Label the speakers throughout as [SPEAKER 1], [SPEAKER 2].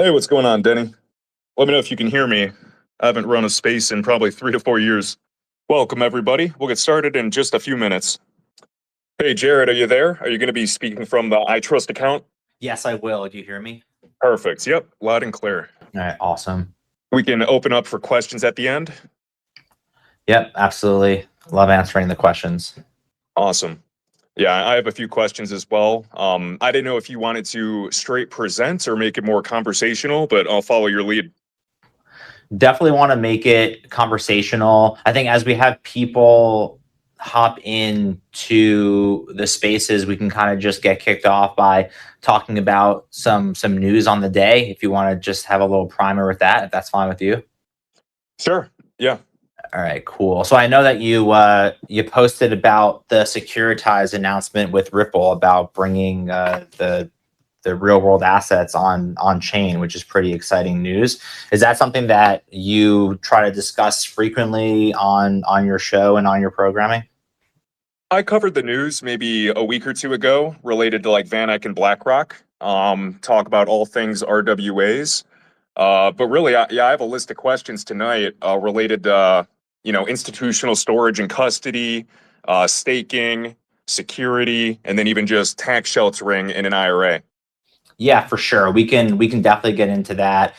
[SPEAKER 1] Hey, what's going on, Denny? Let me know if you can hear me. I haven't run a space in probably 3 to 4 years. Welcome, everybody. We'll get started in just a few minutes. Hey, Jared, are you there? Are you going to be speaking from the iTrust account?
[SPEAKER 2] Yes, I will. Do you hear me?
[SPEAKER 1] Perfect. Yep, loud and clear.
[SPEAKER 2] All right, awesome.
[SPEAKER 1] We can open up for questions at the end.
[SPEAKER 2] Yep, absolutely. Love answering the questions.
[SPEAKER 1] Awesome. Yeah, I have a few questions as well. I didn't know if you wanted to straight present or make it more conversational, but I'll follow your lead.
[SPEAKER 2] Definitely want to make it conversational. I think as we have people hop into the spaces, we can kind of just get kicked off by talking about some news on the day. If you want to just have a little primer with that, if that's fine with you.
[SPEAKER 1] Sure. Yeah.
[SPEAKER 2] All right, cool. So I know that you posted about the securitized announcement with Ripple about bringing the real world assets on chain, which is pretty exciting news. Is that something that you try to discuss frequently on your show and on your programming?
[SPEAKER 1] I covered the news maybe a week or two ago related to like Van Eck and BlackRock. Talk about all things RWAs. But really, I have a list of questions tonight related to institutional storage and custody, staking, security, and then even just tax sheltering in an IRA.
[SPEAKER 2] Yeah, for sure. We can definitely get into that.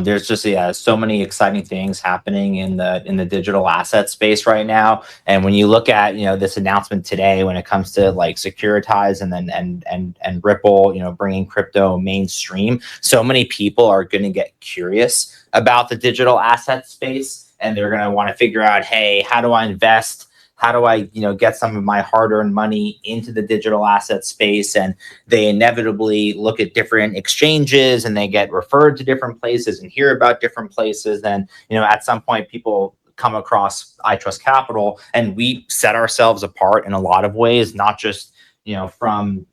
[SPEAKER 2] There's just so many exciting things happening in the digital asset space right now. And when you look at this announcement today, when it comes to like Securitize and then and Ripple, bringing crypto mainstream, so many people are going to get curious about the digital asset space, and they're going to want to figure out, hey, how do I invest? How do I, get some of my hard-earned money into the digital asset space? And they inevitably look at different exchanges and they get referred to different places and hear about different places. And, at some point people come across iTrustCapital, and we set ourselves apart in a lot of ways, not just, from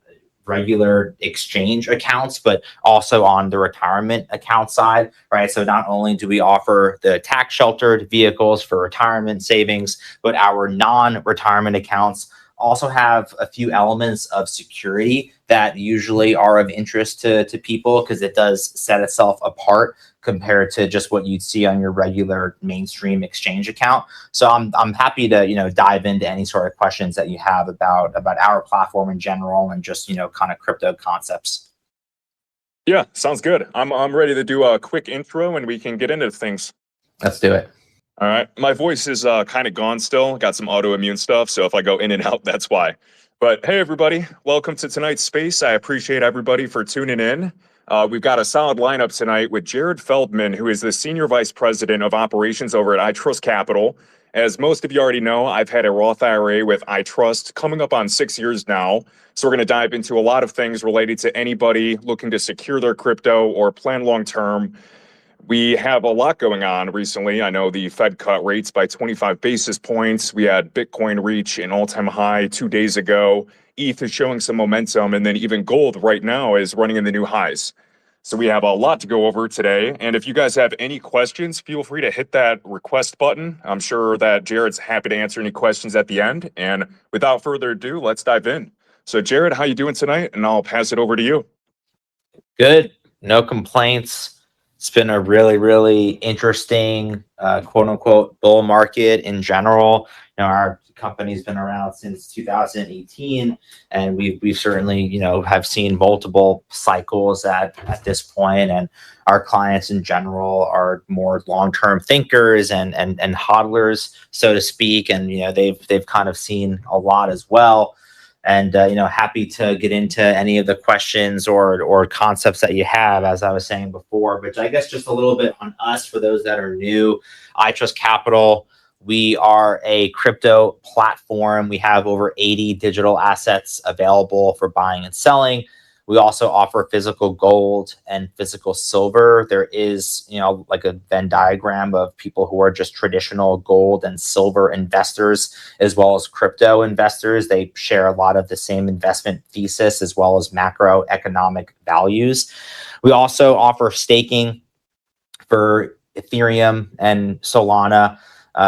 [SPEAKER 2] regular exchange accounts, but also on the retirement account side, right? So not only do we offer the tax sheltered vehicles for retirement savings, but our non-retirement accounts also have a few elements of security that usually are of interest to people, because it does set itself apart compared to just what you'd see on your regular mainstream exchange account. So I'm happy to dive into any sort of questions that you have about our platform in general and just kind of crypto concepts.
[SPEAKER 1] Yeah, sounds good. I'm ready to do a quick intro and we can get into things.
[SPEAKER 2] Let's do it.
[SPEAKER 1] All right. My voice is kind of gone still. Got some autoimmune stuff. So if I go in and out, that's why. But hey, everybody. Welcome to tonight's space. I appreciate everybody for tuning in. We've got a solid lineup tonight with Jared Feldman, who is the Senior Vice President of Operations over at iTrustCapital. As most of you already know, I've had a Roth IRA with iTrust coming up on 6 years now. So we're going to dive into a lot of things related to anybody looking to secure their crypto or plan long term. We have a lot going on recently. I know the Fed cut rates by 25 basis points. We had Bitcoin reach an all-time high 2 days ago. ETH is showing some momentum, and then even gold right now is running in the new highs. So we have a lot to go over today. And if you guys have any questions, feel free to hit that request button. I'm sure that Jared's happy to answer any questions at the end. And without further ado, let's dive in. So Jared, how you doing tonight? And I'll pass it over to you.
[SPEAKER 2] Good. No complaints. It's been a really, really interesting, quote unquote, bull market in general. Our company's been around since 2018, and we've certainly, have seen multiple cycles at this point. And our clients in general are more long-term thinkers and hodlers, so to speak. And they've kind of seen a lot as well. And happy to get into any of the questions or concepts that you have, as I was saying before. But I guess just a little bit on us for those that are new. iTrustCapital, we are a crypto platform. We have over 80 digital assets available for buying and selling. We also offer physical gold and physical silver. There is, like a Venn diagram of people who are just traditional gold and silver investors, as well as crypto investors. They share a lot of the same investment thesis as well as macroeconomic values. We also offer staking for Ethereum and Solana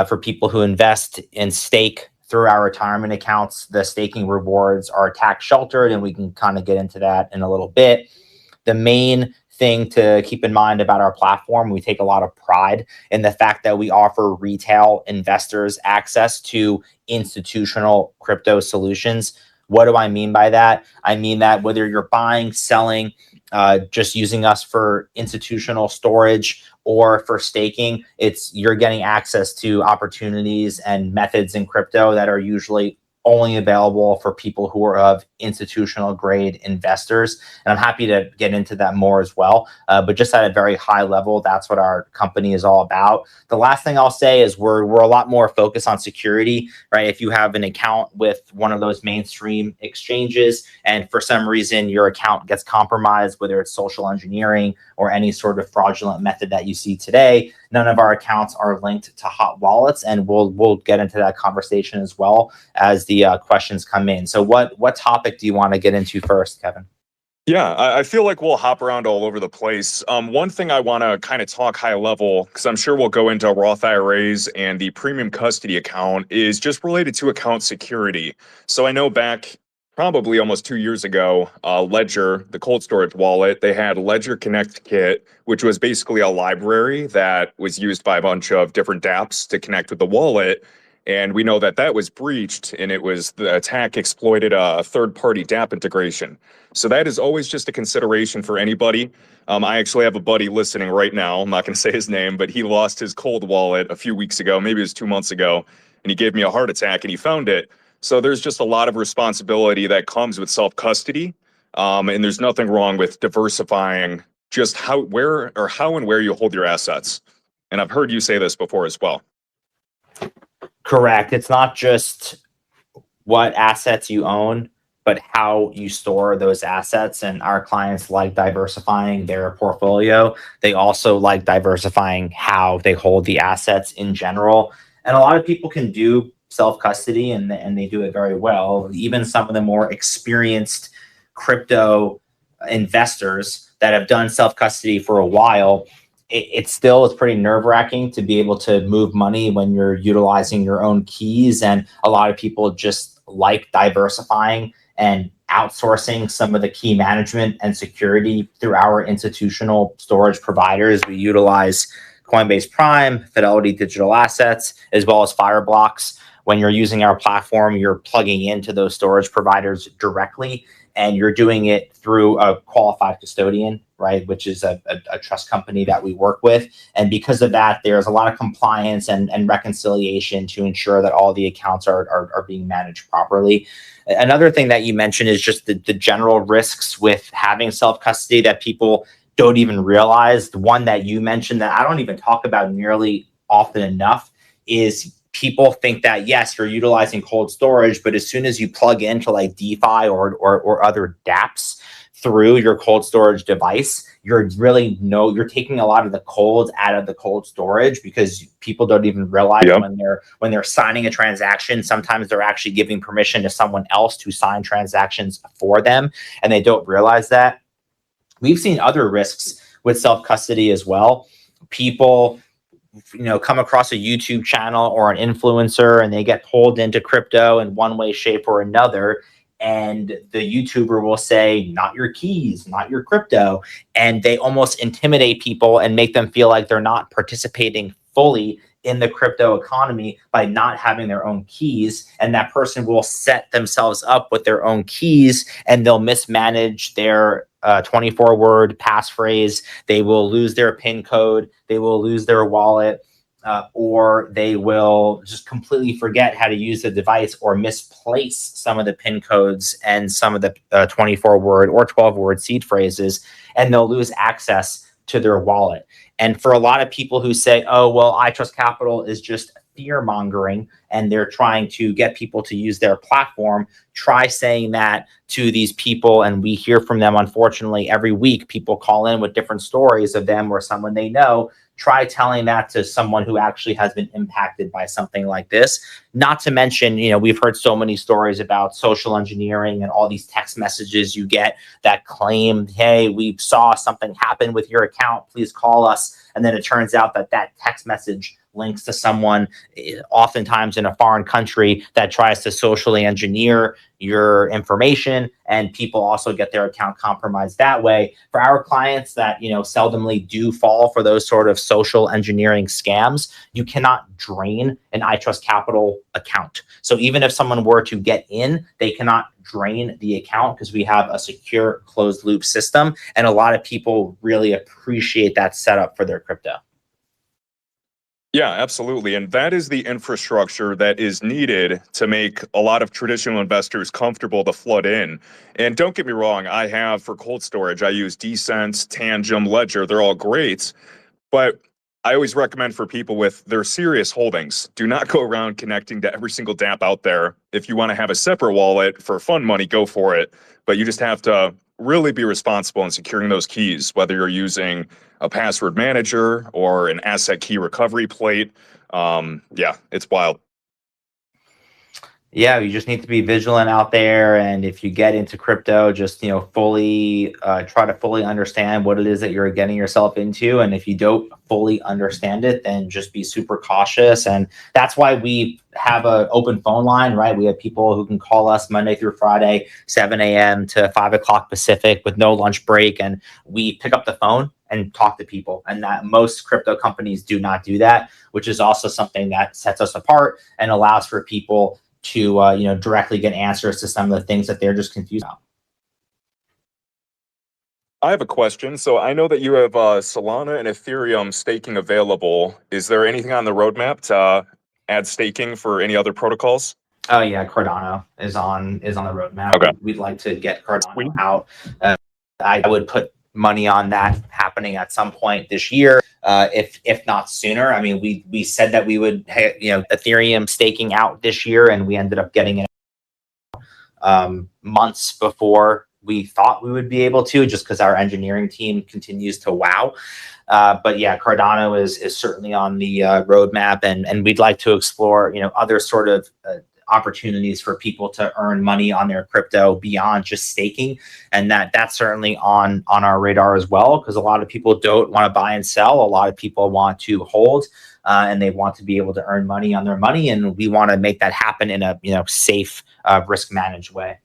[SPEAKER 2] for people who invest and stake through our retirement accounts. The staking rewards are tax sheltered, and we can kind of get into that in a little bit. The main thing to keep in mind about our platform, we take a lot of pride in the fact that we offer retail investors access to institutional crypto solutions. What do I mean by that? I mean that whether you're buying, selling, just using us for institutional storage or for staking, you're getting access to opportunities and methods in crypto that are usually only available for people who are of institutional grade investors. And I'm happy to get into that more as well. But just at a very high level, that's what our company is all about. The last thing I'll say is we're a lot more focused on security, right? If you have an account with one of those mainstream exchanges and for some reason your account gets compromised, whether it's social engineering or any sort of fraudulent method that you see today, none of our accounts are linked to hot wallets, and we'll get into that conversation as well as the questions come in. So what topic do you want to get into first, Kevin?
[SPEAKER 1] Yeah, I feel like we'll hop around all over the place. One thing I want to kind of talk high level, because I'm sure we'll go into Roth IRAs and the premium custody account, is just related to account security. So I know back probably almost 2 years ago, Ledger, the cold storage wallet, they had Ledger Connect Kit, which was basically a library that was used by a bunch of different dApps to connect with the wallet. And we know that that was breached, and the attack exploited a third-party dApp integration. So that is always just a consideration for anybody. I actually have a buddy listening right now. I'm not going to say his name, but he lost his cold wallet a few weeks ago, maybe it was 2 months ago, and he gave me a heart attack and he found it. So there's just a lot of responsibility that comes with self-custody, and there's nothing wrong with diversifying just how and where you hold your assets. And I've heard you say this before as well.
[SPEAKER 2] Correct. It's not just what assets you own, but how you store those assets. And our clients like diversifying their portfolio. They also like diversifying how they hold the assets in general. And a lot of people can do self-custody and they do it very well. Even some of the more experienced crypto investors that have done self-custody for a while, it's pretty nerve-wracking to be able to move money when you're utilizing your own keys. And a lot of people just like diversifying and outsourcing some of the key management and security through our institutional storage providers. We utilize Coinbase Prime, Fidelity Digital Assets, as well as Fireblocks. When you're using our platform, you're plugging into those storage providers directly, and you're doing it through a qualified custodian, right, which is a trust company that we work with. And because of that, there's a lot of compliance and reconciliation to ensure that all the accounts are being managed properly. Another thing that you mentioned is just the general risks with having self-custody that people don't even realize. The one that you mentioned that I don't even talk about nearly often enough is people think that, yes, you're utilizing cold storage, but as soon as you plug into like DeFi or other dApps through your cold storage device, you're taking a lot of the cold out of the cold storage, because people don't even realize when they're signing a transaction, sometimes they're actually giving permission to someone else to sign transactions for them, and they don't realize that. We've seen other risks with self-custody as well. People come across a YouTube channel or an influencer and they get pulled into crypto in one way, shape, or another. And the YouTuber will say, not your keys, not your crypto. And they almost intimidate people and make them feel like they're not participating fully in the crypto economy by not having their own keys. And that person will set themselves up with their own keys, and they'll mismanage their 24-word passphrase. They will lose their PIN code. They will lose their wallet, or they will just completely forget how to use the device or misplace some of the PIN codes and some of the 24-word or 12-word seed phrases, and they'll lose access to their wallet. And for a lot of people who say, oh, well, iTrustCapital is just fear mongering and they're trying to get people to use their platform, try saying that to these people. And we hear from them, unfortunately, every week. People call in with different stories of them or someone they know. Try telling that to someone who actually has been impacted by something like this. Not to mention, we've heard so many stories about social engineering and all these text messages you get that claim, hey, we saw something happen with your account, please call us. And then it turns out that text message links to someone oftentimes in a foreign country that tries to socially engineer your information, and people also get their account compromised that way. For our clients that, seldomly do fall for those sort of social engineering scams, you cannot drain an iTrustCapital account. So even if someone were to get in, they cannot drain the account because we have a secure closed loop system. And a lot of people really appreciate that setup for their crypto.
[SPEAKER 1] Yeah, absolutely. And that is the infrastructure that is needed to make a lot of traditional investors comfortable to flood in. And don't get me wrong, I have for cold storage, I use Decent, Tangem, Ledger. They're all great. But I always recommend for people with their serious holdings, do not go around connecting to every single dApp out there. If you want to have a separate wallet for fun money, go for it. But you just have to really be responsible in securing those keys, whether you're using a password manager or an asset key recovery plate. Yeah, it's wild.
[SPEAKER 2] Yeah, you just need to be vigilant out there. And if you get into crypto, just, fully try to fully understand what it is that you're getting yourself into. And if you don't fully understand it, then just be super cautious. And that's why we have an open phone line, right? We have people who can call us Monday through Friday, 7 a.m. to 5 o'clock Pacific with no lunch break. And we pick up the phone and talk to people. And that most crypto companies do not do that, which is also something that sets us apart and allows for people to directly get answers to some of the things that they're just confused about.
[SPEAKER 1] I have a question. So I know that you have Solana and Ethereum staking available. Is there anything on the roadmap to add staking for any other protocols?
[SPEAKER 2] Oh yeah, Cardano is on the roadmap.
[SPEAKER 1] Okay.
[SPEAKER 2] We'd like to get Cardano
[SPEAKER 1] Sweet.
[SPEAKER 2] out. I would put money on that happening at some point this year, if not sooner. I mean, we said that we would, Ethereum staking out this year, and we ended up getting it months before we thought we would be able to, just because our engineering team continues to wow. But yeah, Cardano is certainly on the roadmap, and we'd like to explore, other sort of opportunities for people to earn money on their crypto beyond just staking, and that's certainly on our radar as well, because a lot of people don't want to buy and sell. A lot of people want to hold, and they want to be able to earn money on their money, and we want to make that happen in a safe, risk managed way.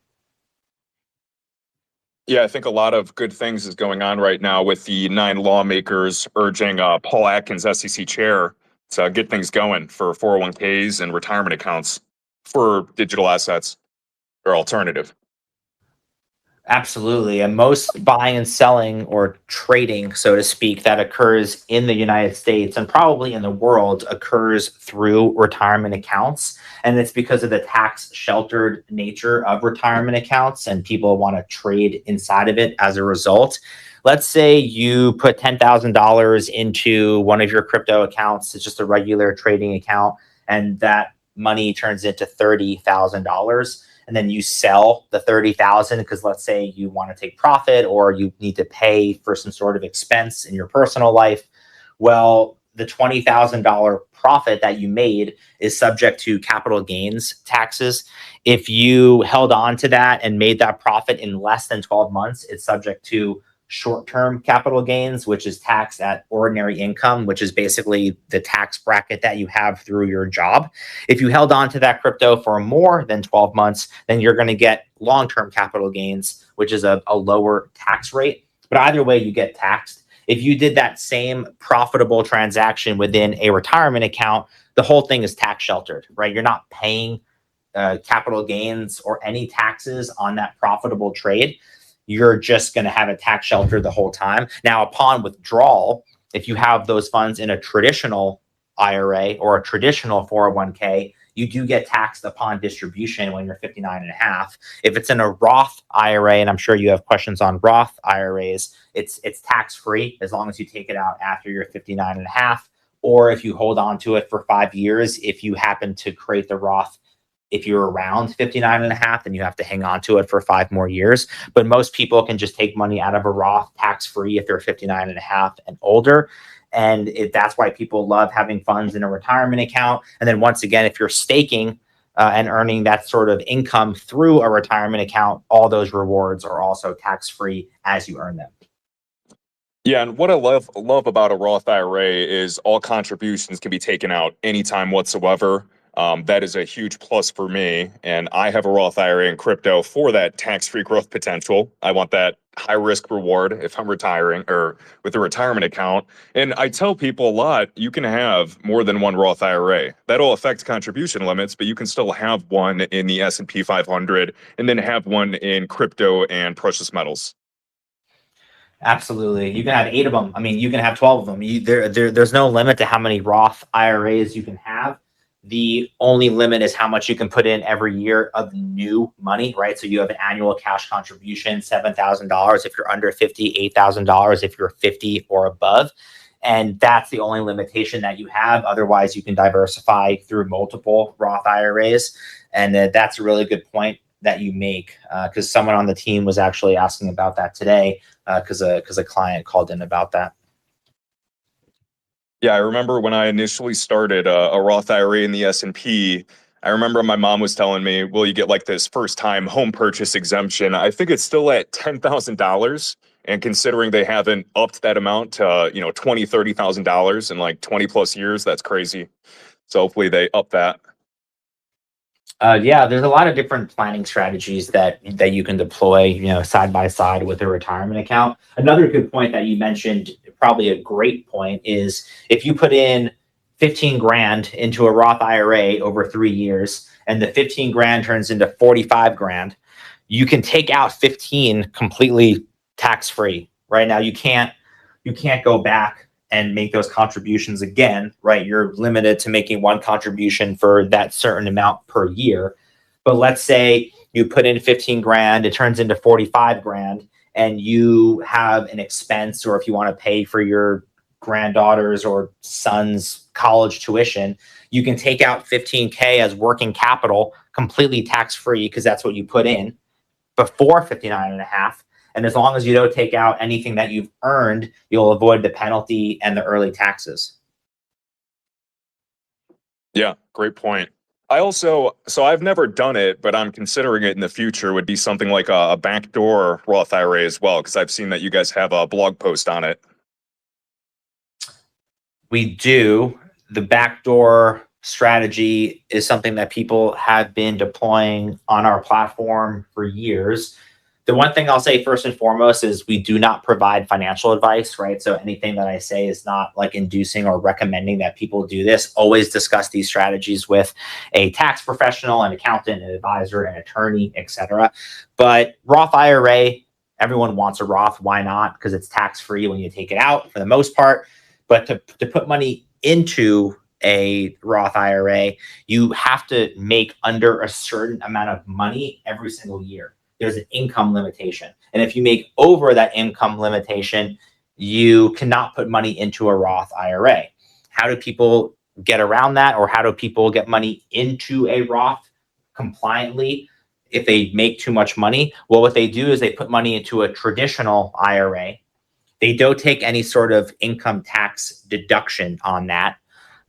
[SPEAKER 1] Yeah, I think a lot of good things is going on right now with the 9 lawmakers urging Paul Atkins, SEC chair, to get things going for 401ks and retirement accounts for digital assets or alternative.
[SPEAKER 2] Absolutely. And most buying and selling, or trading, so to speak, that occurs in the United States and probably in the world occurs through retirement accounts. And it's because of the tax sheltered nature of retirement accounts, and people want to trade inside of it as a result. Let's say you put $10,000 into one of your crypto accounts. It's just a regular trading account, and that money turns into $30,000. And then you sell the 30,000 because let's say you want to take profit, or you need to pay for some sort of expense in your personal life. Well, the $20,000 profit that you made is subject to capital gains taxes. If you held on to that and made that profit in less than 12 months, it's subject to short-term capital gains, which is taxed at ordinary income, which is basically the tax bracket that you have through your job. If you held on to that crypto for more than 12 months, then you're going to get long-term capital gains, which is a lower tax rate. But either way, you get taxed. If you did that same profitable transaction within a retirement account, the whole thing is tax sheltered, right? You're not paying capital gains or any taxes on that profitable trade. You're just going to have a tax shelter the whole time. Now, upon withdrawal, if you have those funds in a traditional IRA or a traditional 401k, you do get taxed upon distribution when you're 59 and a half. If it's in a Roth IRA, and I'm sure you have questions on Roth IRAs, it's tax free as long as you take it out after you're 59 and a half, or if you hold on to it for 5 years. If you happen to create the Roth, if you're around 59 and a half, then you have to hang on to it for 5 more years. But most people can just take money out of a Roth tax-free if they're 59 and a half and older. And that's why people love having funds in a retirement account. And then once again, if you're staking and earning that sort of income through a retirement account, all those rewards are also tax-free as you earn them.
[SPEAKER 1] Yeah, and what I love about a Roth IRA is all contributions can be taken out anytime whatsoever. That is a huge plus for me. And I have a Roth IRA in crypto for that tax-free growth potential. I want that high risk reward if I'm retiring or with a retirement account. And I tell people a lot, you can have more than one Roth IRA. That'll affect contribution limits, but you can still have one in the S&P 500 and then have one in crypto and precious metals.
[SPEAKER 2] Absolutely. You can have 8 of them. I mean, you can have 12 of them. There's no limit to how many Roth IRAs you can have. The only limit is how much you can put in every year of new money, right? So you have an annual cash contribution, $7,000 if you're under 50, $8,000 if you're 50 or above. And that's the only limitation that you have. Otherwise, you can diversify through multiple Roth IRAs. And that's a really good point that you make, because someone on the team was actually asking about that today, because a client called in about that.
[SPEAKER 1] Yeah, I remember when I initially started a Roth IRA in the S&P. I remember my mom was telling me, "Well, you get like this first-time home purchase exemption." I think it's still at $10,000, and considering they haven't upped that amount to $20,000, $30,000 in like 20 plus years, that's crazy. So hopefully they up that.
[SPEAKER 2] Yeah, there's a lot of different planning strategies that you can deploy, side by side with a retirement account. Another good point that you mentioned, probably a great point, is if you put in 15 grand into a Roth IRA over 3 years, and the 15 grand turns into 45 grand, you can take out 15 completely tax free. Right now, you can't go back and make those contributions again, right? You're limited to making one contribution for that certain amount per year. But let's say you put in 15 grand, it turns into 45 grand, and you have an expense, or if you want to pay for your granddaughter's or son's college tuition, you can take out 15K as working capital completely tax free, because that's what you put in before 59 and a half. And as long as you don't take out anything that you've earned, you'll avoid the penalty and the early taxes.
[SPEAKER 1] Yeah, great point. So I've never done it, but I'm considering it in the future, would be something like a backdoor Roth IRA as well, because I've seen that you guys have a blog post on it.
[SPEAKER 2] We do. The backdoor strategy is something that people have been deploying on our platform for years. The one thing I'll say first and foremost is we do not provide financial advice, right? So anything that I say is not like inducing or recommending that people do this. Always discuss these strategies with a tax professional, an accountant, an advisor, an attorney, etc. But Roth IRA, everyone wants a Roth. Why not? Because it's tax-free when you take it out for the most part. But to put money into a Roth IRA, you have to make under a certain amount of money every single year. There's an income limitation. And if you make over that income limitation, you cannot put money into a Roth IRA. How do people get around that? Or how do people get money into a Roth compliantly if they make too much money? Well, what they do is they put money into a traditional IRA. They don't take any sort of income tax deduction on that,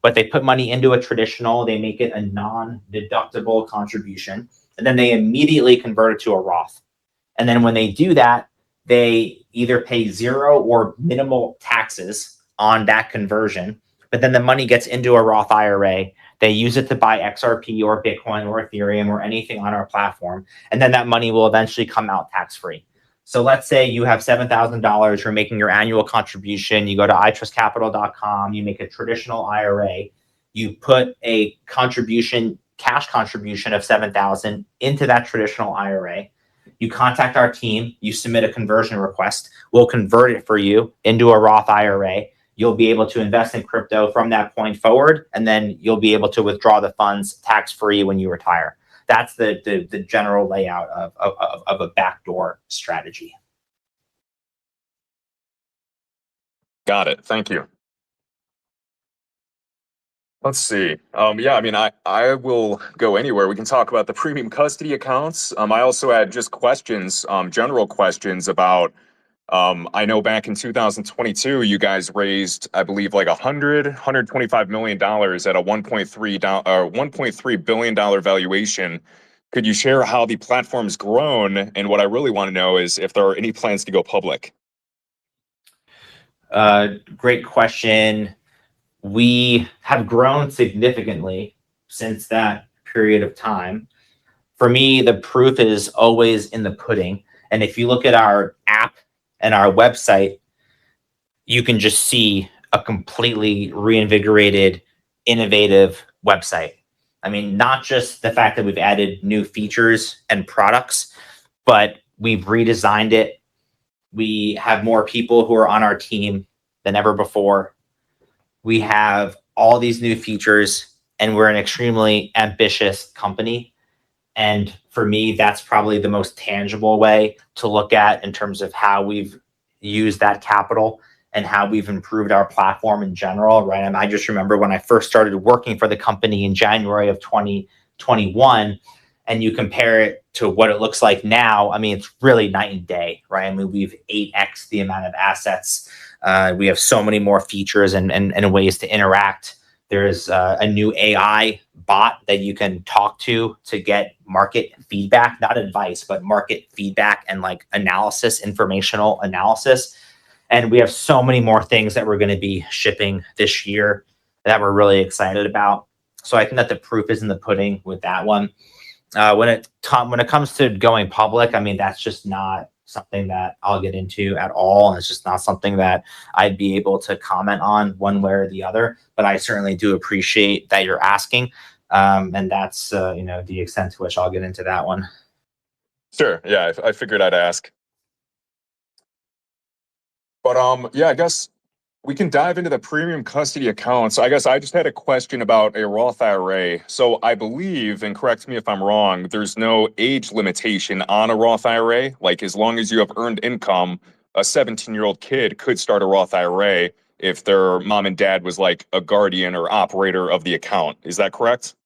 [SPEAKER 2] but they put money into a traditional, they make it a non-deductible contribution, and then they immediately convert it to a Roth. And then when they do that, they either pay zero or minimal taxes on that conversion, but then the money gets into a Roth IRA. They use it to buy XRP or Bitcoin or Ethereum or anything on our platform, and then that money will eventually come out tax-free. So let's say you have $7,000, you're making your annual contribution, you go to iTrustCapital.com, you make a traditional IRA, you put a cash contribution of $7,000 into that traditional IRA. You contact our team, you submit a conversion request, we'll convert it for you into a Roth IRA. You'll be able to invest in crypto from that point forward, and then you'll be able to withdraw the funds tax-free when you retire. That's the general layout of a backdoor strategy.
[SPEAKER 1] Got it. Thank you. Let's see. Yeah, I mean, I will go anywhere. We can talk about the premium custody accounts. I also had just questions, general questions about. I know back in 2022, you guys raised, I believe, like $125 million at a $1.3 billion valuation. Could you share how the platform's grown? And what I really want to know is if there are any plans to go public.
[SPEAKER 2] Great question. We have grown significantly since that period of time. For me, the proof is always in the pudding. And if you look at our app and our website, you can just see a completely reinvigorated, innovative website. I mean, not just the fact that we've added new features and products, but we've redesigned it. We have more people who are on our team than ever before. We have all these new features, and we're an extremely ambitious company. And for me, that's probably the most tangible way to look at in terms of how we've used that capital and how we've improved our platform in general, right? And I just remember when I first started working for the company in January of 2021, and you compare it to what it looks like now, I mean, it's really night and day, right? I mean, we've 8x the amount of assets. We have so many more features and ways to interact. There's a new AI bot that you can talk to get market feedback, not advice, but market feedback and like analysis, informational analysis. And we have so many more things that we're going to be shipping this year that we're really excited about. So I think that the proof is in the pudding with that one. When it comes to going public, I mean, that's just not something that I'll get into at all. And it's just not something that I'd be able to comment on one way or the other. But I certainly do appreciate that you're asking. And that's, the extent to which I'll get into that one.
[SPEAKER 1] Sure. Yeah, I figured I'd ask. But yeah, I guess we can dive into the premium custody account. So I guess I just had a question about a Roth IRA. So I believe, and correct me if I'm wrong, there's no age limitation on a Roth IRA. Like as long as you have earned income, a 17-year-old kid could start a Roth IRA if their mom and dad was like a guardian or operator of the account. Is that correct?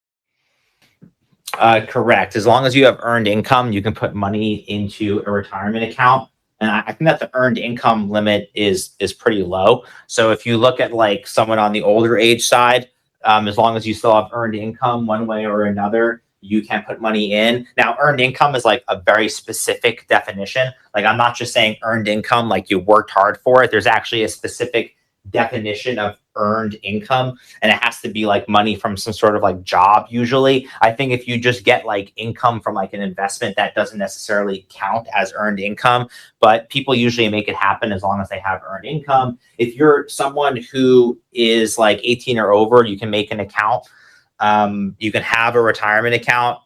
[SPEAKER 2] Correct. As long as you have earned income, you can put money into a retirement account. And I think that the earned income limit is pretty low. So if you look at like someone on the older age side, as long as you still have earned income one way or another, you can put money in. Now, earned income is like a very specific definition. Like I'm not just saying earned income like you worked hard for it. There's actually a specific definition of earned income, and it has to be like money from some sort of like job. Usually I think if you just get like income from like an investment, that doesn't necessarily count as earned income, but people usually make it happen as long as they have earned income. If you're someone who is like 18 or over, you can make an account. You can have a retirement account,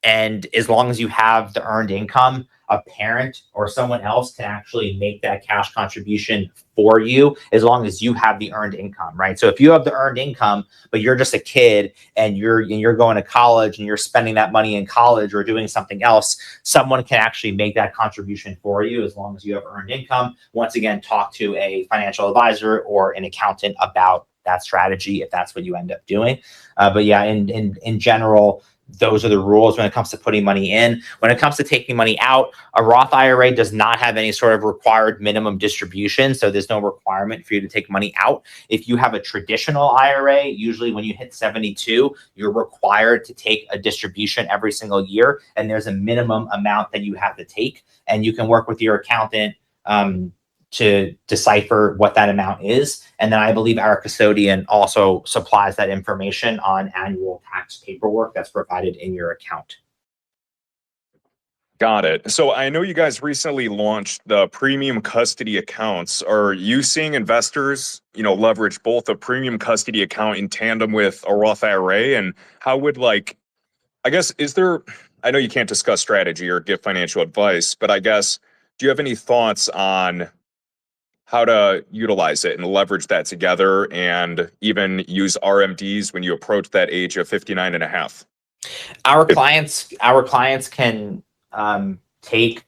[SPEAKER 2] and as long as you have the earned income, a parent or someone else can actually make that cash contribution for you as long as you have the earned income, right? So if you have the earned income, but you're just a kid and you're going to college and you're spending that money in college or doing something else, someone can actually make that contribution for you as long as you have earned income. Once again, talk to a financial advisor or an accountant about that strategy if that's what you end up doing. But yeah, in general, those are the rules when it comes to putting money in. When it comes to taking money out, a Roth IRA does not have any sort of required minimum distribution. So there's no requirement for you to take money out. If you have a traditional IRA, usually when you hit 72, you're required to take a distribution every single year. And there's a minimum amount that you have to take. And you can work with your accountant to decipher what that amount is. And then I believe our custodian also supplies that information on annual tax paperwork that's provided in your account.
[SPEAKER 1] Got it. So I know you guys recently launched the premium custody accounts. Are you seeing investors, leverage both a premium custody account in tandem with a Roth IRA? And how would I know you can't discuss strategy or give financial advice, but I guess, do you have any thoughts on how to utilize it and leverage that together and even use RMDs when you approach that age of 59 and a half?
[SPEAKER 2] Our clients can take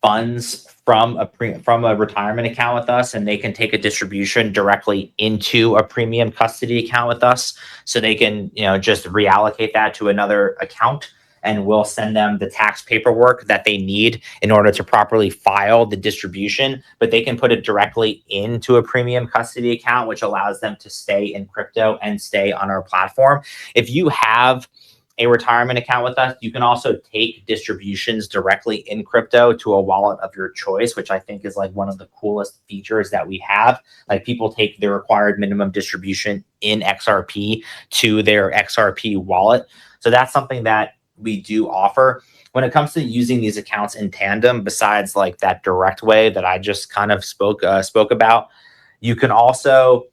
[SPEAKER 2] funds from a retirement account with us, and they can take a distribution directly into a premium custody account with us. So they can, just reallocate that to another account, and we'll send them the tax paperwork that they need in order to properly file the distribution. But they can put it directly into a premium custody account, which allows them to stay in crypto and stay on our platform. If you have a retirement account with us, you can also take distributions directly in crypto to a wallet of your choice, which I think is like one of the coolest features that we have. Like people take their required minimum distribution in XRP to their XRP wallet. So that's something that we do offer. When it comes to using these accounts in tandem, besides like that direct way that I just kind of spoke about, you can also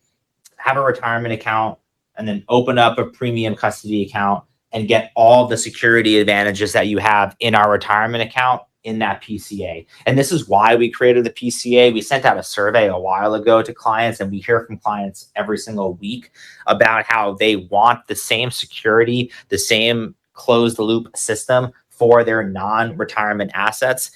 [SPEAKER 2] have a retirement account and then open up a premium custody account and get all the security advantages that you have in our retirement account in that PCA. And this is why we created the PCA. We sent out a survey a while ago to clients, and we hear from clients every single week about how they want the same security, the same closed loop system for their non-retirement assets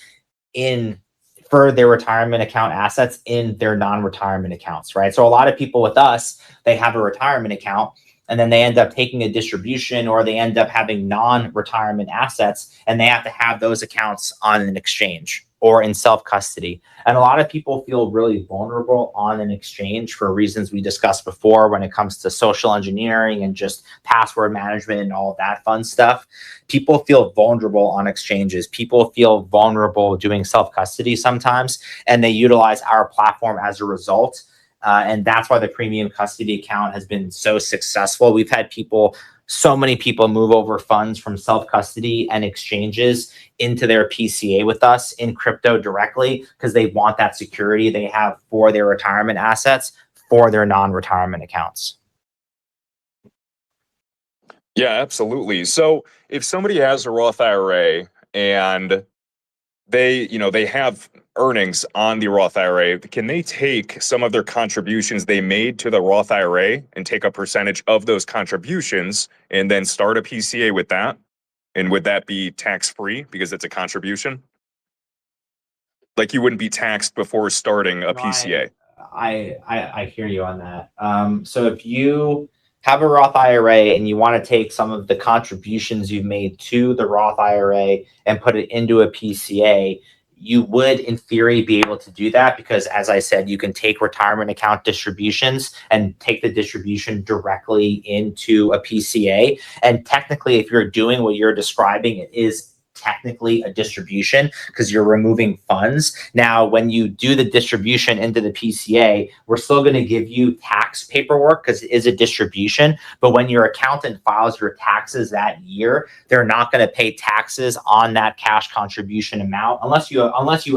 [SPEAKER 2] for their retirement account assets in their non-retirement accounts, right? So a lot of people with us, they have a retirement account and then they end up taking a distribution, or they end up having non-retirement assets, and they have to have those accounts on an exchange or in self-custody. And a lot of people feel really vulnerable on an exchange for reasons we discussed before when it comes to social engineering and just password management and all of that fun stuff. People feel vulnerable on exchanges. People feel vulnerable doing self-custody sometimes, and they utilize our platform as a result. And that's why the premium custody account has been so successful. We've had so many people move over funds from self-custody and exchanges into their PCA with us in crypto directly because they want that security they have for their retirement assets for their non-retirement accounts.
[SPEAKER 1] Yeah, absolutely. So if somebody has a Roth IRA and they have earnings on the Roth IRA, can they take some of their contributions they made to the Roth IRA and take a percentage of those contributions and then start a PCA with that? And would that be tax-free because it's a contribution? Like you wouldn't be taxed before starting a PCA.
[SPEAKER 2] I hear you on that. So if you have a Roth IRA and you want to take some of the contributions you've made to the Roth IRA and put it into a PCA, you would, in theory, be able to do that because, as I said, you can take retirement account distributions and take the distribution directly into a PCA. And technically, if you're doing what you're describing, it is technically a distribution because you're removing funds. Now, when you do the distribution into the PCA, we're still going to give you tax paperwork because it is a distribution. But when your accountant files your taxes that year, they're not going to pay taxes on that cash contribution amount unless you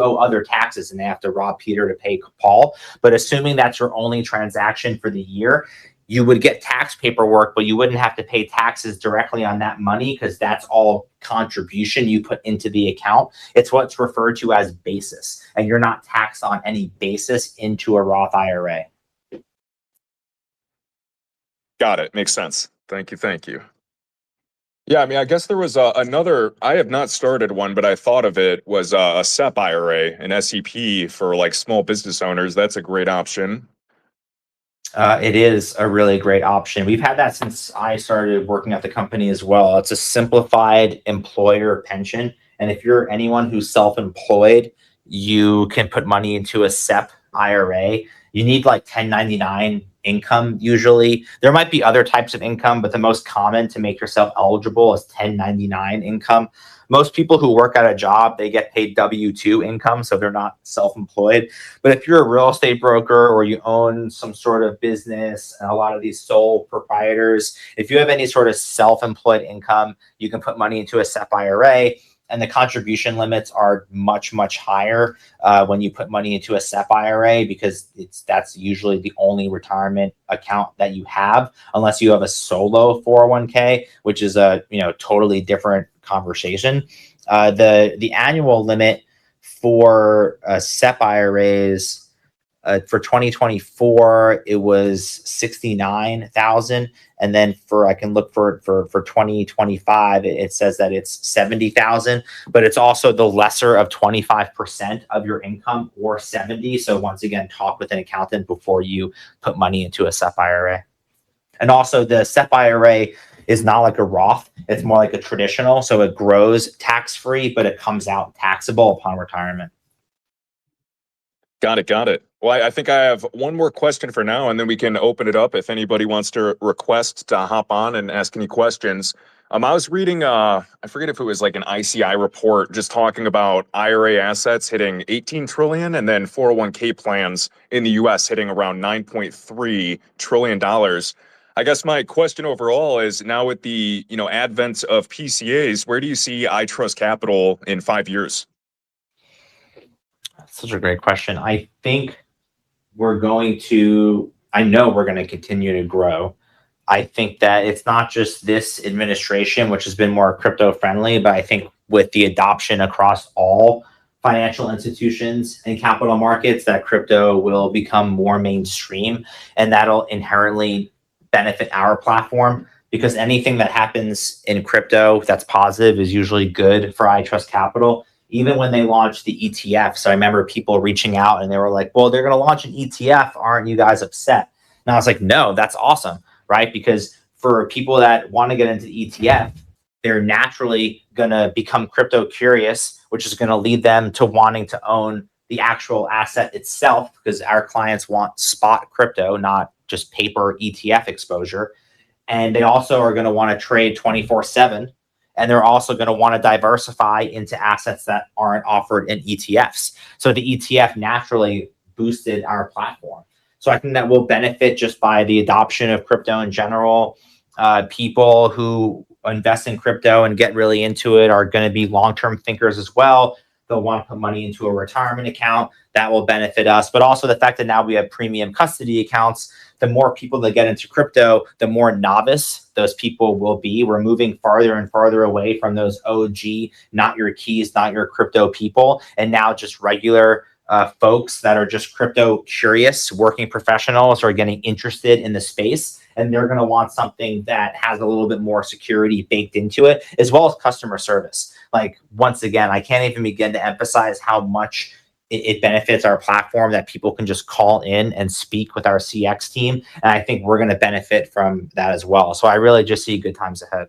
[SPEAKER 2] owe other taxes and they have to rob Peter to pay Paul. But assuming that's your only transaction for the year, you would get tax paperwork, but you wouldn't have to pay taxes directly on that money because that's all contribution you put into the account. It's what's referred to as basis, and you're not taxed on any basis into a Roth IRA.
[SPEAKER 1] Got it. Makes sense. Thank you. Thank you. Yeah, I mean, I guess there was another, I have not started one, but I thought of it, was a SEP IRA, an SEP for like small business owners. That's a great option.
[SPEAKER 2] It is a really great option. We've had that since I started working at the company as well. It's a simplified employer pension. And if you're anyone who's self-employed, you can put money into a SEP IRA. You need like 1099 income usually. There might be other types of income, but the most common to make yourself eligible is 1099 income. Most people who work at a job, they get paid W-2 income, so they're not self-employed. But if you're a real estate broker or you own some sort of business, and a lot of these sole proprietors, if you have any sort of self-employed income, you can put money into a SEP IRA. And the contribution limits are much, much higher when you put money into a SEP IRA because that's usually the only retirement account that you have, unless you have a solo 401k, which is a totally different conversation. The annual limit for SEP IRAs for 2024, it was 69,000. And then I can look for 2025, it says that it's 70,000, but it's also the lesser of 25% of your income or 70. So once again, talk with an accountant before you put money into a SEP IRA. And also the SEP IRA is not like a Roth. It's more like a traditional. So it grows tax-free, but it comes out taxable upon retirement.
[SPEAKER 1] Got it. Well, I think I have one more question for now, and then we can open it up if anybody wants to request to hop on and ask any questions. I was reading, I forget if it was like an ICI report just talking about IRA assets hitting 18 trillion and then 401k plans in the US hitting around $9.3 trillion. I guess my question overall is now with the, advent of PCAs, where do you see iTrustCapital in 5 years?
[SPEAKER 2] That's such a great question. I know we're going to continue to grow. I think that it's not just this administration, which has been more crypto friendly, but I think with the adoption across all financial institutions and capital markets, that crypto will become more mainstream, and that'll inherently benefit our platform, because anything that happens in crypto that's positive is usually good for iTrustCapital. Even when they launched the ETF, so I remember people reaching out and they were like, well, they're going to launch an ETF. Aren't you guys upset? And I was like, no, that's awesome, right? Because for people that want to get into the ETF, they're naturally going to become crypto curious, which is going to lead them to wanting to own the actual asset itself, because our clients want spot crypto, not just paper ETF exposure. And they also are going to want to trade 24/7. And they're also going to want to diversify into assets that aren't offered in ETFs. So the ETF naturally boosted our platform. So I think that will benefit just by the adoption of crypto in general. People who invest in crypto and get really into it are going to be long-term thinkers as well. They'll want to put money into a retirement account. That will benefit us. But also the fact that now we have premium custody accounts, the more people that get into crypto, the more novice those people will be. We're moving farther and farther away from those OG, not your keys, not your crypto people, and now just regular folks that are just crypto curious, working professionals are getting interested in the space, and they're going to want something that has a little bit more security baked into it, as well as customer service. Like, once again, I can't even begin to emphasize how much it benefits our platform that people can just call in and speak with our CX team. And I think we're going to benefit from that as well. So I really just see good times ahead.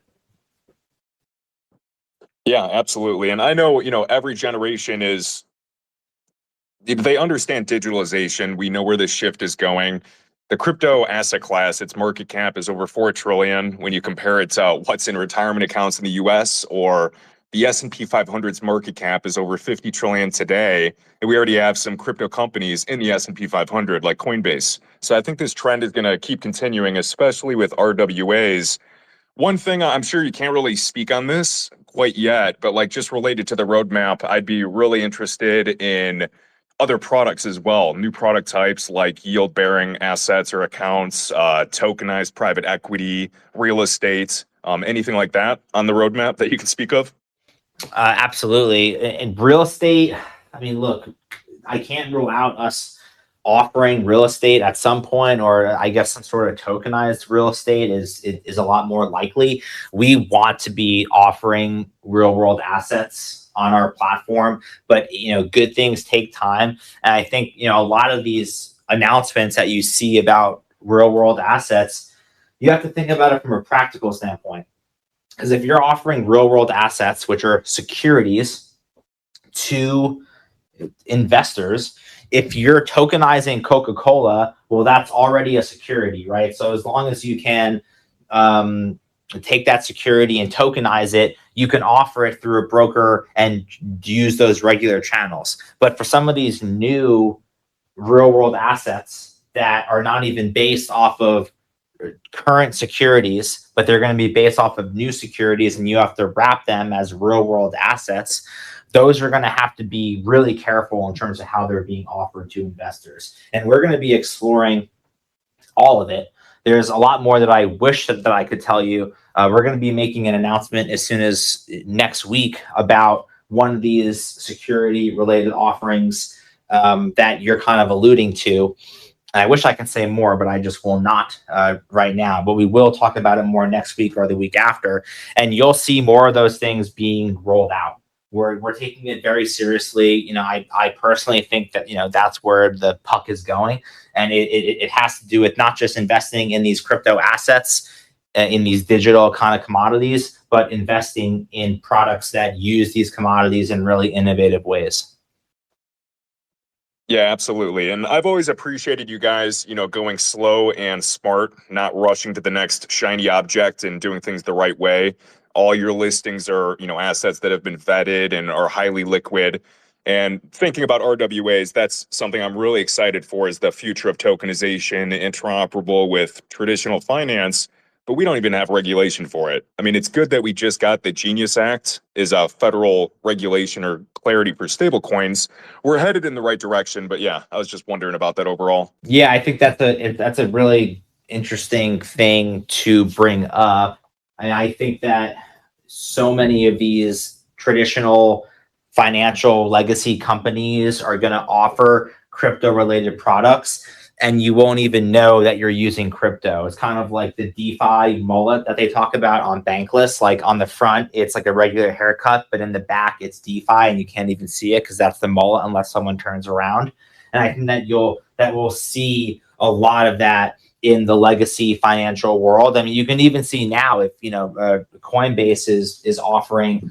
[SPEAKER 1] Yeah, absolutely. And I know, every generation they understand digitalization. We know where this shift is going. The crypto asset class, its market cap is over 4 trillion when you compare it to what's in retirement accounts in the US, or the S&P 500's market cap is over 50 trillion today. And we already have some crypto companies in the S&P 500 like Coinbase. So I think this trend is going to keep continuing, especially with RWAs. One thing, I'm sure you can't really speak on this quite yet, but like just related to the roadmap, I'd be really interested in other products as well, new product types like yield-bearing assets or accounts, tokenized private equity, real estate, anything like that on the roadmap that you can speak of?
[SPEAKER 2] Absolutely. In real estate, I mean, look, I can't rule out us offering real estate at some point, or I guess some sort of tokenized real estate is a lot more likely. We want to be offering real world assets on our platform, but good things take time. And I think a lot of these announcements that you see about real world assets, you have to think about it from a practical standpoint. Because if you're offering real world assets, which are securities, to investors, if you're tokenizing Coca-Cola, well, that's already a security, right? So as long as you can take that security and tokenize it, you can offer it through a broker and use those regular channels. But for some of these new real world assets that are not even based off of current securities, but they're going to be based off of new securities, and you have to wrap them as real world assets, those are going to have to be really careful in terms of how they're being offered to investors. And we're going to be exploring all of it. There's a lot more that I wish that I could tell you. We're going to be making an announcement as soon as next week about one of these security related offerings that you're kind of alluding to. And I wish I could say more, but I just will not right now. But we will talk about it more next week or the week after. And you'll see more of those things being rolled out. We're taking it very seriously. I personally think that, that's where the puck is going. And it has to do with not just investing in these crypto assets, in these digital kind of commodities, but investing in products that use these commodities in really innovative ways.
[SPEAKER 1] Yeah, absolutely. And I've always appreciated you guys, going slow and smart, not rushing to the next shiny object and doing things the right way. all your listings are, assets that have been vetted and are highly liquid. And thinking about RWAs, that's something I'm really excited for, is the future of tokenization, interoperable with traditional finance, but we don't even have regulation for it. I mean, it's good that we just got the Genius Act is a federal regulation or clarity for stablecoins. We're headed in the right direction, but yeah, I was just wondering about that overall.
[SPEAKER 2] Yeah, I think that's a really interesting thing to bring up. And I think that so many of these traditional financial legacy companies are going to offer crypto related products, and you won't even know that you're using crypto. It's kind of like the DeFi mullet that they talk about on Bankless. Like on the front, it's like a regular haircut, but in the back, it's DeFi, and you can't even see it because that's the mullet unless someone turns around. And I think that we'll see a lot of that in the legacy financial world. I mean, you can even see now if Coinbase is offering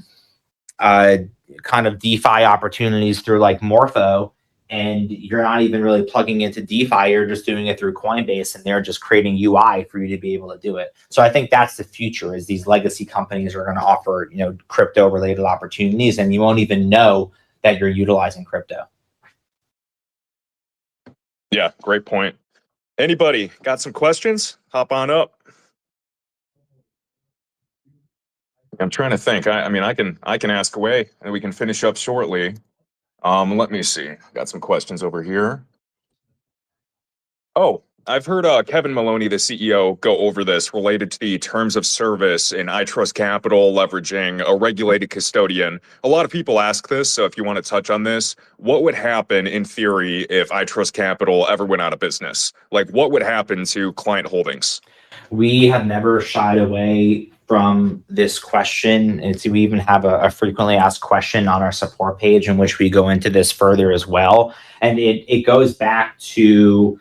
[SPEAKER 2] kind of DeFi opportunities through like Morpho, and you're not even really plugging into DeFi, you're just doing it through Coinbase, and they're just creating UI for you to be able to do it. So I think that's the future, is these legacy companies are going to offer, crypto related opportunities, and you won't even know that you're utilizing crypto.
[SPEAKER 1] Yeah, great point. Anybody got some questions? Hop on up. I'm trying to think. I mean, I can ask away, and we can finish up shortly. Let me see. Got some questions over here. Oh, I've heard Kevin Maloney, the CEO, go over this related to the terms of service in iTrustCapital leveraging a regulated custodian. A lot of people ask this, so if you want to touch on this, what would happen in theory if iTrustCapital ever went out of business? Like, what would happen to client holdings?
[SPEAKER 2] We have never shied away from this question. We even have a frequently asked question on our support page in which we go into this further as well. And it goes back to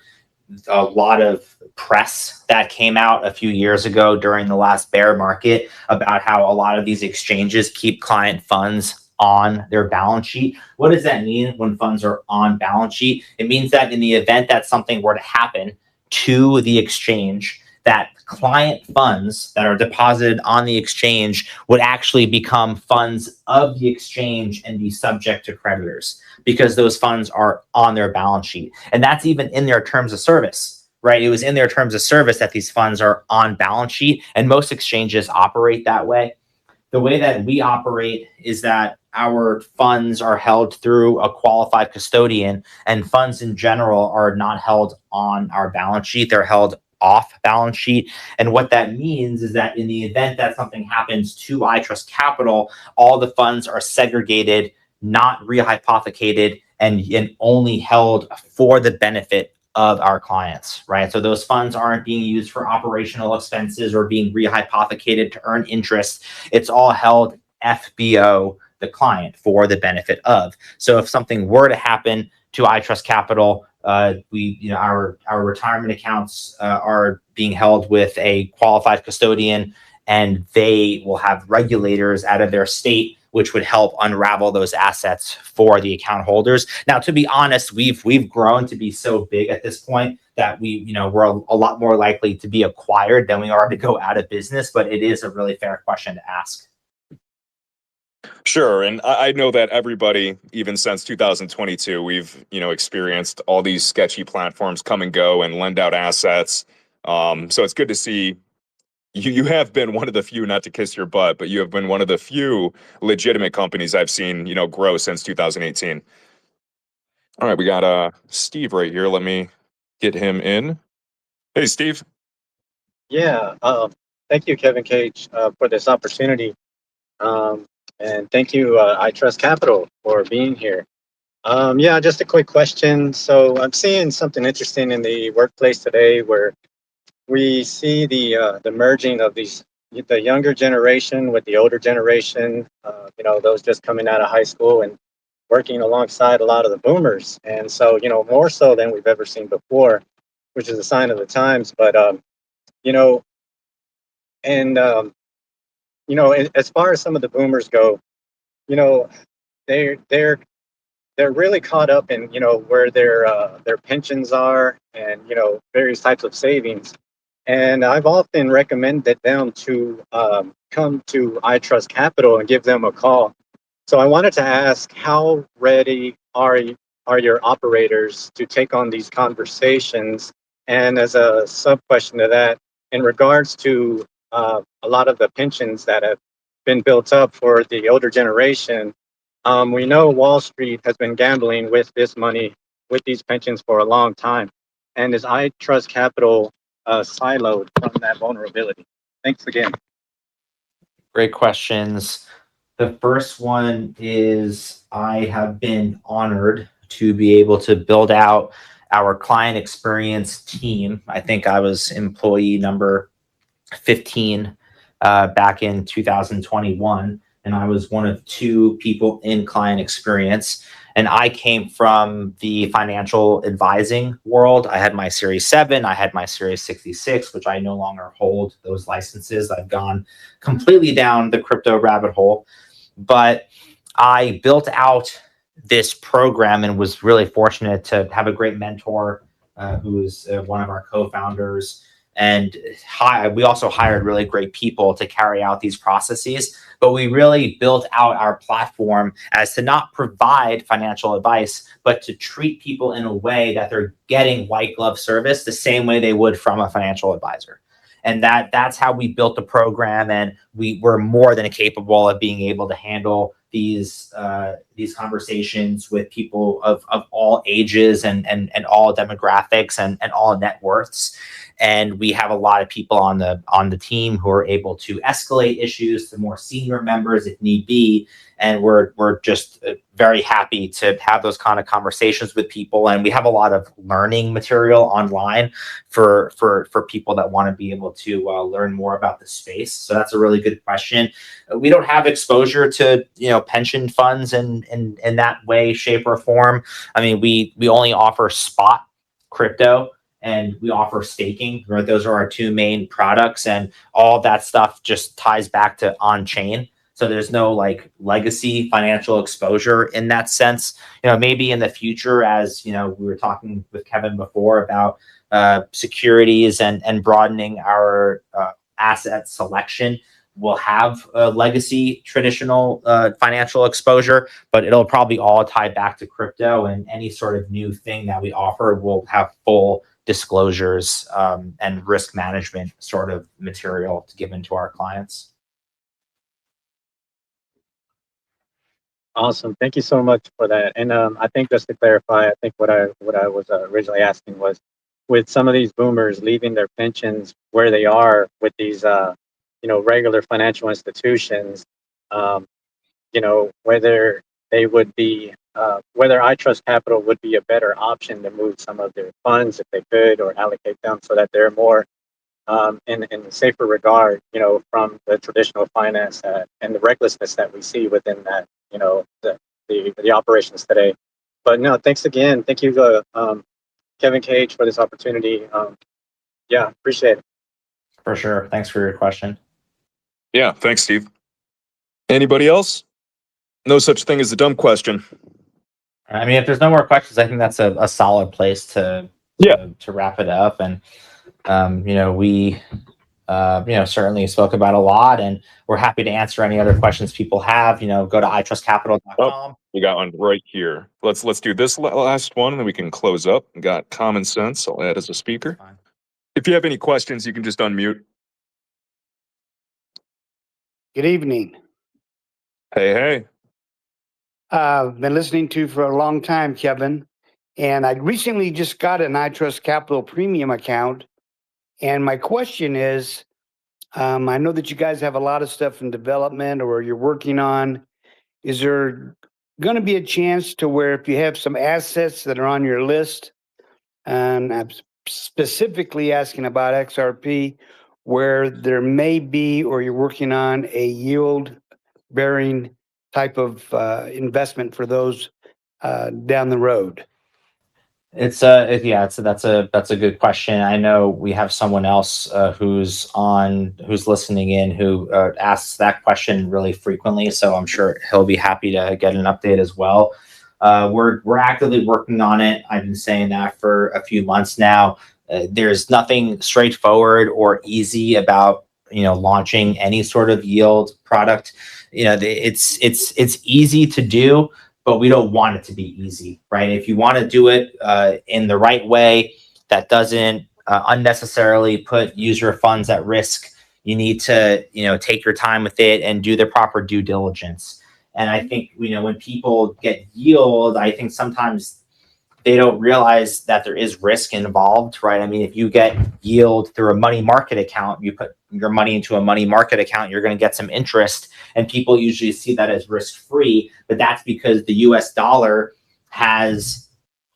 [SPEAKER 2] a lot of press that came out a few years ago during the last bear market about how a lot of these exchanges keep client funds on their balance sheet. What does that mean when funds are on balance sheet? It means that in the event that something were to happen to the exchange, that client funds that are deposited on the exchange would actually become funds of the exchange and be subject to creditors, because those funds are on their balance sheet. And that's even in their terms of service, right? It was in their terms of service that these funds are on balance sheet, and most exchanges operate that way. The way that we operate is that our funds are held through a qualified custodian, and funds in general are not held on our balance sheet. They're held off balance sheet. And what that means is that in the event that something happens to iTrustCapital, all the funds are segregated, not rehypothecated, and only held for the benefit of our clients, right? So those funds aren't being used for operational expenses or being rehypothecated to earn interest. It's all held FBO, the client, for the benefit of. So if something were to happen to iTrustCapital, our retirement accounts are being held with a qualified custodian, and they will have regulators out of their state, which would help unravel those assets for the account holders. Now, to be honest, we've grown to be so big at this point that we're a lot more likely to be acquired than we are to go out of business. But it is a really fair question to ask.
[SPEAKER 1] Sure, and I know that everybody, even since 2022, we've experienced all these sketchy platforms come and go and lend out assets. So it's good to see you have been one of the few, not to kiss your butt, but you have been one of the few legitimate companies I've seen grow since 2018. All right, we got Steve right here. Let me get him in. Hey, Steve.
[SPEAKER 3] Yeah, thank you, Kevin Cage, for this opportunity. And thank you, iTrustCapital, for being here. Yeah, just a quick question. So I'm seeing something interesting in the workplace today, where we see the merging of the younger generation with the older generation. Those just coming out of high school and working alongside a lot of the boomers. And so, more so than we've ever seen before, which is a sign of the times. But you know, and as far as some of the boomers go, you know, they're really caught up in where their pensions are, and various types of savings. And I've often recommended them to come to iTrustCapital and give them a call. So I wanted to ask, how ready are your operators to take on these conversations? And as a sub question to that, in regards to a lot of the pensions that have been built up for the older generation, we know Wall Street has been gambling with this money, with these pensions for a long time. And is iTrustCapital siloed from that vulnerability? Thanks again.
[SPEAKER 2] Great questions. The first one is I have been honored to be able to build out our client experience team. I think I was employee number 15 back in 2021, and I was one of 2 people in client experience. And I came from the financial advising world. I had my Series 7, I had my Series 66, which I no longer hold those licenses. I've gone completely down the crypto rabbit hole. But I built out this program and was really fortunate to have a great mentor who is one of our co-founders. And we also hired really great people to carry out these processes. But we really built out our platform as to not provide financial advice, but to treat people in a way that they're getting white glove service the same way they would from a financial advisor. And that's how we built the program, and we were more than capable of being able to handle these conversations with people of all ages and all demographics and all net worths. And we have a lot of people on the team who are able to escalate issues to more senior members if need be. And we're just very happy to have those kind of conversations with people. And we have a lot of learning material online for people that want to be able to learn more about the space. So that's a really good question. We don't have exposure to pension funds in that way, shape, or form. I mean, we only offer spot crypto, and we offer staking, right? Those are our 2 main products, and all that stuff just ties back to on-chain. So there's no like legacy financial exposure in that sense. Maybe in the future, as we were talking with Kevin before about securities and broadening our asset selection, we'll have a legacy traditional financial exposure, but it'll probably all tie back to crypto, and any sort of new thing that we offer will have full disclosures and risk management sort of material to give into our clients.
[SPEAKER 3] Awesome. Thank you so much for that. And I think just to clarify, I think what I was originally asking was, with some of these boomers leaving their pensions where they are with these regular financial institutions, whether they would be whether iTrustCapital would be a better option to move some of their funds if they could, or allocate them so that they're more in a safer regard, from the traditional finance and the recklessness that we see within that, the operations today. But no, thanks again. Thank you, Kevin Cage, for this opportunity. Yeah, appreciate it.
[SPEAKER 2] For sure. Thanks for your question.
[SPEAKER 1] Yeah, thanks, Steve. Anybody else? No such thing as a dumb question.
[SPEAKER 2] I mean, if there's no more questions, I think that's a solid place to wrap it up. And we certainly spoke about a lot, and we're happy to answer any other questions people have. Go to iTrustCapital.com.
[SPEAKER 1] Oh, we got one right here. Let's do this last one, and then we can close up. We got common sense. I'll add as a speaker. If you have any questions, you can just unmute.
[SPEAKER 4] Good evening.
[SPEAKER 1] Hey.
[SPEAKER 4] I've been listening to you for a long time, Kevin, and I recently just got an iTrustCapital premium account. And my question is, I know that you guys have a lot of stuff in development or you're working on. Is there going to be a chance to where if you have some assets that are on your list, and I'm specifically asking about XRP, where there may be, or you're working on a yield bearing type of investment for those down the road?
[SPEAKER 2] That's a good question. I know we have someone else who's listening in who asks that question really frequently, so I'm sure he'll be happy to get an update as well. We're actively working on it. I've been saying that for a few months now. There's nothing straightforward or easy about launching any sort of yield product. It's easy to do, but we don't want it to be easy, right? If you want to do it in the right way that doesn't unnecessarily put user funds at risk, you need to take your time with it and do the proper due diligence. And I think when people get yield, I think sometimes they don't realize that there is risk involved, right? I mean, if you get yield through a money market account, you put your money into a money market account, you're going to get some interest, and people usually see that as risk-free, but that's because the US dollar has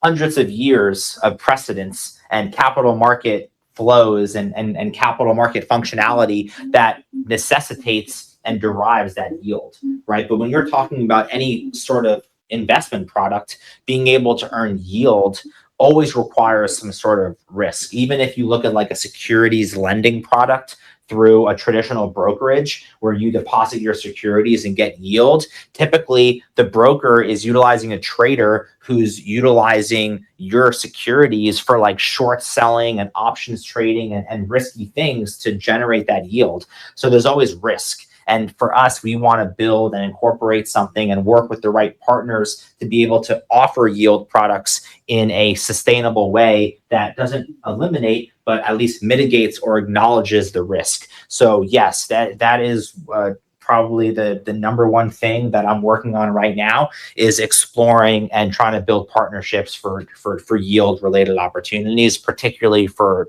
[SPEAKER 2] hundreds of years of precedence and capital market flows and capital market functionality that necessitates and derives that yield, right? But when you're talking about any sort of investment product, being able to earn yield always requires some sort of risk. Even if you look at like a securities lending product through a traditional brokerage where you deposit your securities and get yield, typically the broker is utilizing a trader who's utilizing your securities for like short selling and options trading and risky things to generate that yield. So there's always risk. And for us, we want to build and incorporate something and work with the right partners to be able to offer yield products in a sustainable way that doesn't eliminate, but at least mitigates or acknowledges the risk. So yes, that is probably the number one thing that I'm working on right now, is exploring and trying to build partnerships for yield related opportunities, particularly for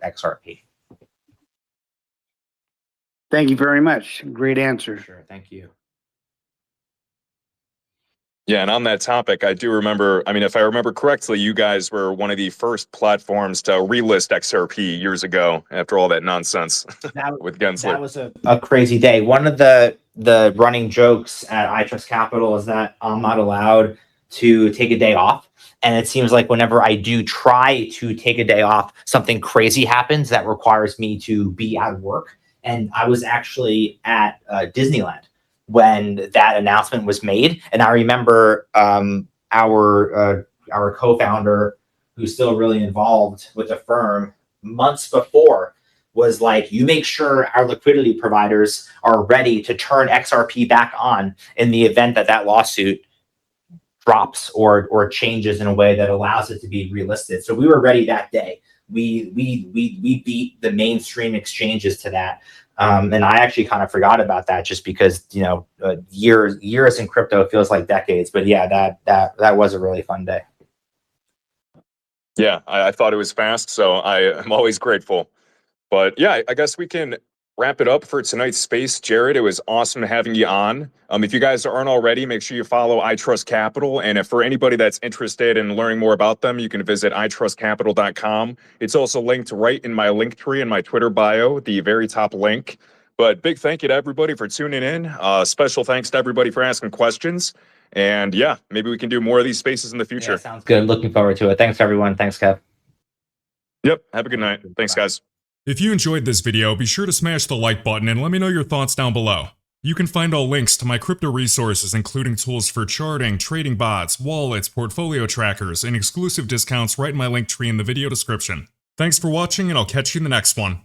[SPEAKER 2] XRP.
[SPEAKER 4] Thank you very much. Great answer.
[SPEAKER 2] Sure, thank you.
[SPEAKER 1] Yeah, and on that topic, I do remember, I mean, if I remember correctly, you guys were one of the first platforms to relist XRP years ago after all that nonsense with Gensler.
[SPEAKER 2] That was a crazy day. One of the running jokes at iTrustCapital is that I'm not allowed to take a day off. And it seems like whenever I do try to take a day off, something crazy happens that requires me to be at work. And I was actually at Disneyland when that announcement was made. And I remember our co-founder, who's still really involved with the firm, months before was like, you make sure our liquidity providers are ready to turn XRP back on in the event that lawsuit drops or changes in a way that allows it to be relisted. So we were ready that day. We beat the mainstream exchanges to that. And I actually kind of forgot about that just because, years in crypto feels like decades. But yeah, that was a really fun day.
[SPEAKER 1] Yeah, I thought it was fast, so I am always grateful. But yeah, I guess we can wrap it up for tonight's space. Jared, it was awesome having you on. If you guys aren't already, make sure you follow iTrustCapital. And if for anybody that's interested in learning more about them, you can visit iTrustCapital.com. It's also linked right in my link tree in my Twitter bio, the very top link. But big thank you to everybody for tuning in. Special thanks to everybody for asking questions. And yeah, maybe we can do more of these spaces in the future.
[SPEAKER 2] Yeah, sounds good. Looking forward to it. Thanks, everyone. Thanks, Kev.
[SPEAKER 1] Yep. Have a good night. Thanks, guys.
[SPEAKER 5] If you enjoyed this video, be sure to smash the like button and let me know your thoughts down below. You can find all links to my crypto resources, including tools for charting, trading bots, wallets, portfolio trackers, and exclusive discounts right in my link tree in the video description. Thanks for watching, and I'll catch you in the next one.